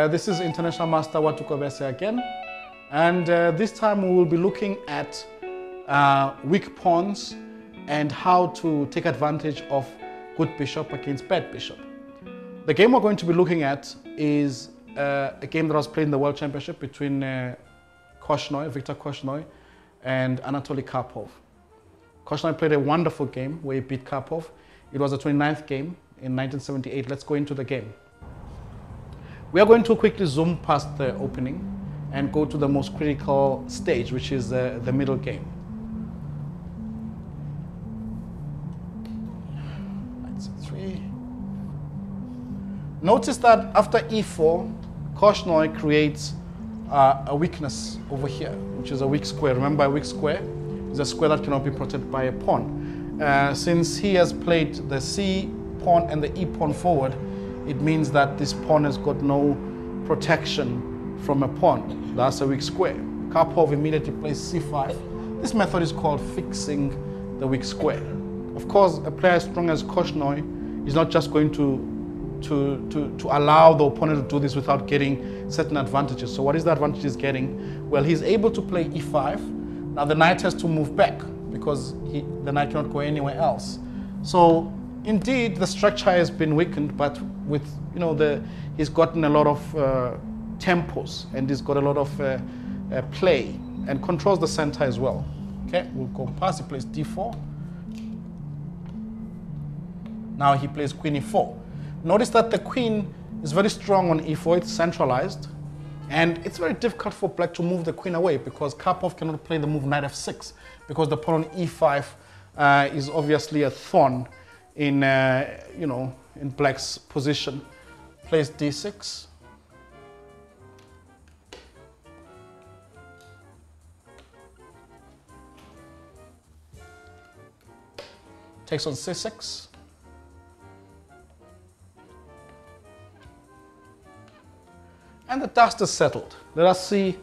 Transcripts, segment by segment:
This is International Master Watu again, and this time we will be looking at weak pawns and how to take advantage of good bishop against bad bishop. The game we're going to be looking at is a game that was played in the World Championship between Korchnoi, Viktor Korchnoi, and Anatoly Karpov. Korchnoi played a wonderful game where he beat Karpov. It was the 29th game in 1978. Let's go into the game. We are going to quickly zoom past the opening and go to the most critical stage, which is the middle game. Knight c3. Notice that after e4, Korchnoi creates a weakness over here, which is a weak square. Remember, a weak square is a square that cannot be protected by a pawn. Since he has played the c pawn and the e pawn forward, it means that this pawn has got no protection from a pawn. That's a weak square. Karpov immediately plays c5. This method is called fixing the weak square. Of course, a player as strong as Korchnoi is not just going to allow the opponent to do this without getting certain advantages. So what is the advantage he's getting? Well, he's able to play e5. Now the knight has to move back because the knight cannot go anywhere else. So indeed, the structure has been weakened, but with, he's gotten a lot of tempos, and he's got a lot of play and controls the center as well. Okay, we'll go past. He plays d4. Now he plays queen e4. Notice that the queen is very strong on e4. It's centralized, and it's very difficult for black to move the queen away because Karpov cannot play the move knight f6 because the pawn on e5 is obviously a thorn in in black's position. Plays d6. Takes on c6. And the dust is settled. Let us see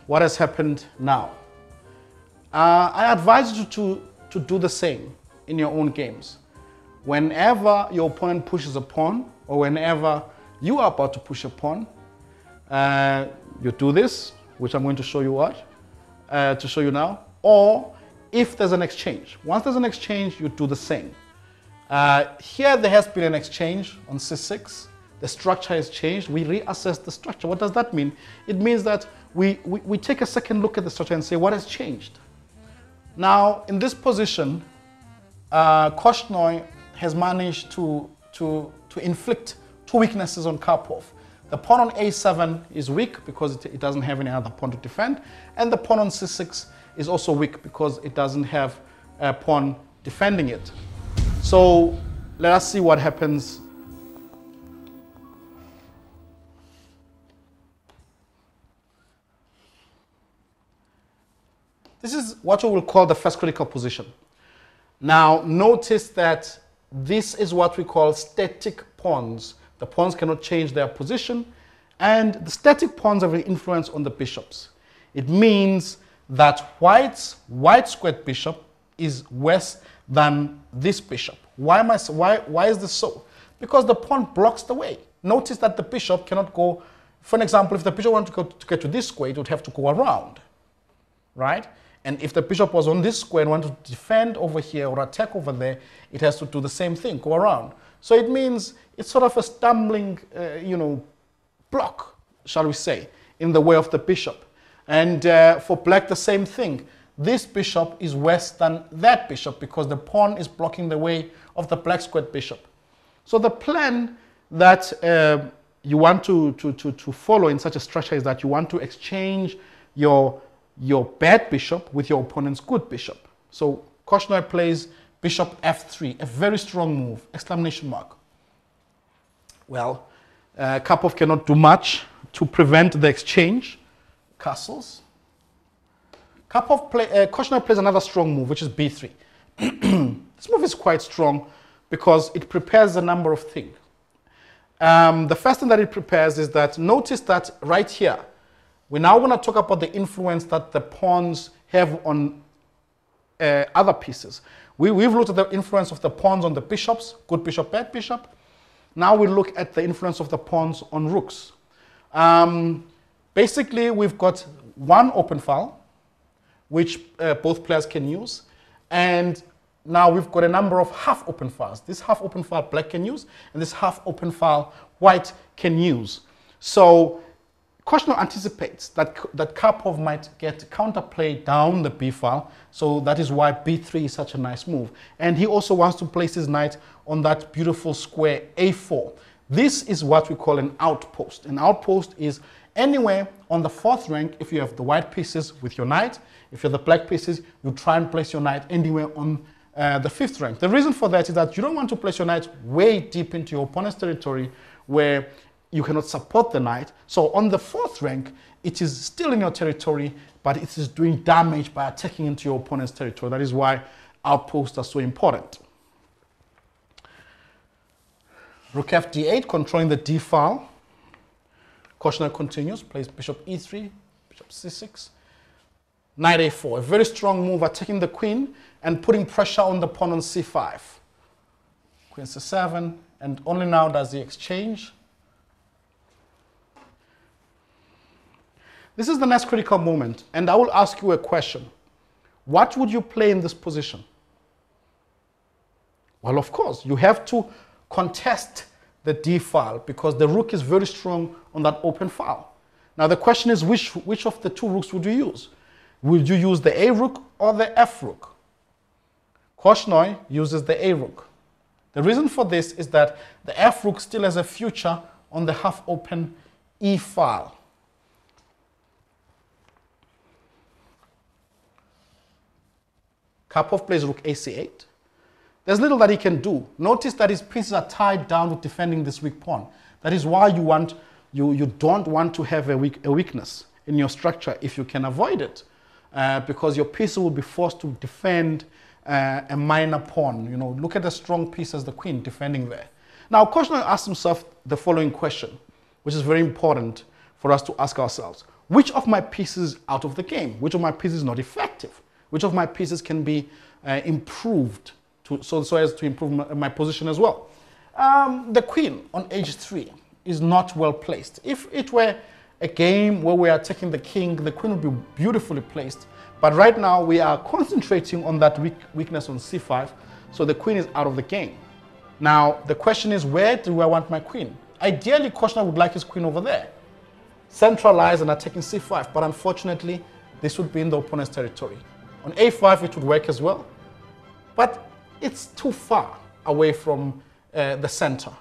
what has happened now. I advise you to do the same in your own games. Whenever your opponent pushes a pawn, or whenever you are about to push a pawn, you do this, which I'm going to show you now. Or if there's an exchange. Once there's an exchange, you do the same. Here there has been an exchange on c6. The structure has changed. We reassess the structure. What does that mean? It means that we take a second look at the structure and say, what has changed? Now, in this position, Korchnoi has managed to inflict two weaknesses on Karpov. The pawn on a7 is weak because it doesn't have any other pawn to defend, and the pawn on c6 is also weak because it doesn't have a pawn defending it. So let us see what happens. This is what we will call the first critical position. Now notice that this is what we call static pawns. The pawns cannot change their position, and the static pawns have an influence on the bishops. It means that white's white-squared bishop is worse than this bishop. Why is this so? Because the pawn blocks the way. Notice that the bishop cannot go. For an example, if the bishop wanted to get to this square, it would have to go around, right? And if the bishop was on this square and wanted to defend over here or attack over there, it has to do the same thing, go around. So it means it's sort of a stumbling, block, shall we say, in the way of the bishop. And for black, the same thing. This bishop is worse than that bishop because the pawn is blocking the way of the black squared bishop. So the plan that you want to follow in such a structure is that you want to exchange your bad bishop with your opponent's good bishop. So Korchnoi plays bishop f3, a very strong move, exclamation mark. Well, Karpov cannot do much to prevent the exchange. Castles. Korchnoi plays another strong move, which is b3. This move is quite strong because it prepares a number of things. The first thing that it prepares is that, notice that right here, we're now going to talk about the influence that the pawns have on other pieces. We've looked at the influence of the pawns on the bishops, good bishop, bad bishop. Now we look at the influence of the pawns on rooks. Basically, we've got one open file, which both players can use. And now we've got a number of half open files. This half open file black can use, and this half open file white can use. So Korchnoi anticipates that Karpov might get counterplay down the b file. So that is why b3 is such a nice move. And he also wants to place his knight on that beautiful square a4. This is what we call an outpost. An outpost is anywhere on the fourth rank. If you have the white pieces with your knight, if you're the black pieces, you try and place your knight anywhere on the fifth rank. The reason for that is that you don't want to place your knight way deep into your opponent's territory where you cannot support the knight. So on the fourth rank, it is still in your territory, but it is doing damage by attacking into your opponent's territory. That is why outposts are so important. Rook fd8, controlling the d file. Korchnoi continues, plays bishop e3, bishop c6, knight a4. A very strong move, attacking the queen and putting pressure on the pawn on c5. Queen c7, and only now does he exchange. This is the next critical moment, and I will ask you a question. What would you play in this position? Well, of course, you have to contest the d file because the rook is very strong on that open file. Now the question is, which of the two rooks would you use? Would you use the a rook or the f rook? Korchnoi uses the a rook. The reason for this is that the f rook still has a future on the half open e file. Karpov plays rook ac8. There's little that he can do. Notice that his pieces are tied down with defending this weak pawn. That is why you don't want to have a weakness in your structure if you can avoid it, because your pieces will be forced to defend a minor pawn. You know, look at the strong piece as the queen defending there. Now, Korchnoi asks himself the following question, which is very important for us to ask ourselves. Which of my pieces is out of the game? Which of my pieces is not effective? Which of my pieces can be improved so as to improve my position as well? The queen on h3 is not well placed. If it were a game where we are taking the king, the queen would be beautifully placed. But right now we are concentrating on that weakness on c5, so the queen is out of the game. Now the question is, where do I want my queen? Ideally, Korchnoi would like his queen over there, centralized and attacking c5, but unfortunately this would be in the opponent's territory. On a5 it would work as well, but it's too far away from the center.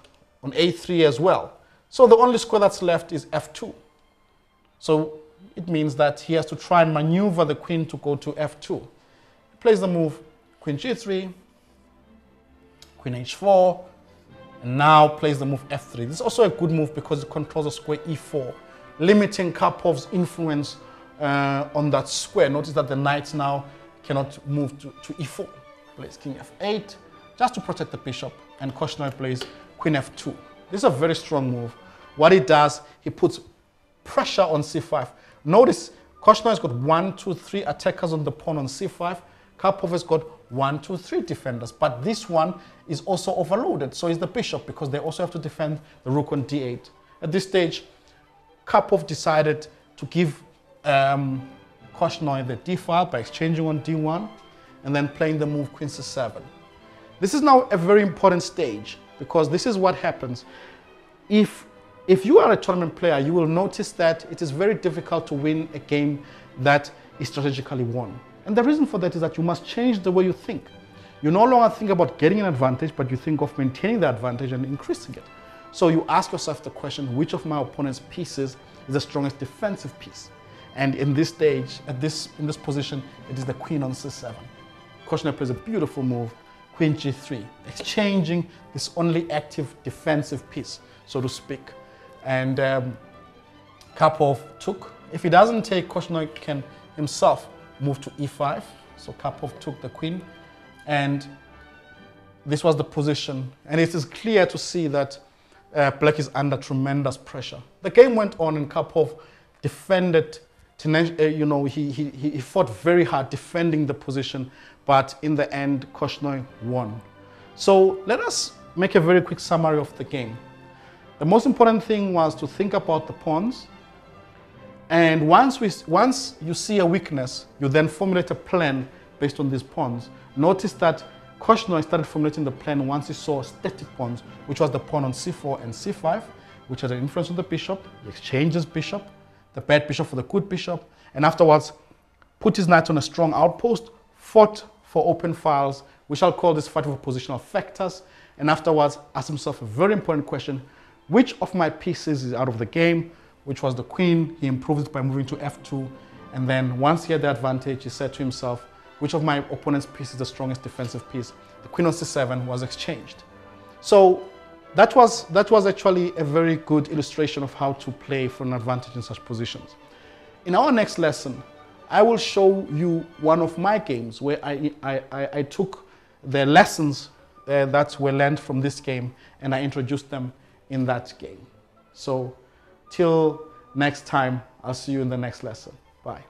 On a3 as well. So the only square that's left is f2. So it means that he has to try and maneuver the queen to go to f2. He plays the move queen g3, queen h4, and now plays the move f3. This is also a good move because it controls the square e4, limiting Karpov's influence on that square. Notice that the knight now cannot move to e4. Plays king f8 just to protect the bishop, and Korchnoi plays queen f2. This is a very strong move. What he does, he puts pressure on c5. Notice Korchnoi has got 1, 2, 3 attackers on the pawn on c5. Karpov has got 1, 2, 3 defenders, but this one is also overloaded. So is the bishop, because they also have to defend the rook on d8. At this stage, Karpov decided to give Korchnoi the d file by exchanging on d1 and then playing the move queen c7. This is now a very important stage, because this is what happens. If you are a tournament player, you will notice that it is very difficult to win a game that is strategically won. And the reason for that is that you must change the way you think. You no longer think about getting an advantage, but you think of maintaining the advantage and increasing it. So you ask yourself the question, which of my opponent's pieces is the strongest defensive piece? And in this stage, in this position, it is the queen on c7. Korchnoi plays a beautiful move, queen g3, exchanging this only active defensive piece, so to speak. And Karpov took. If he doesn't take, Korchnoi can himself move to e5. So Karpov took the queen, and this was the position. And it is clear to see that Black is under tremendous pressure. The game went on, and Karpov defended. He fought very hard defending the position, but in the end, Korchnoi won. So let us make a very quick summary of the game. The most important thing was to think about the pawns. And once you see a weakness, you then formulate a plan based on these pawns. Notice that Korchnoi started formulating the plan once he saw static pawns, which was the pawn on c4 and c5, which had an influence on the bishop. He exchanged his bishop, the bad bishop for the good bishop, and afterwards put his knight on a strong outpost, fought for open files. We shall call this fight for positional factors, and afterwards asked himself a very important question: which of my pieces is out of the game? Which was the queen. He improved it by moving to f2, and then once he had the advantage, he said to himself, which of my opponent's piece is the strongest defensive piece? The queen on c7 was exchanged. So that was actually a very good illustration of how to play for an advantage in such positions. In our next lesson, I will show you one of my games where I took the lessons that were learned from this game and I introduced them in that game. So till next time, I'll see you in the next lesson. Bye.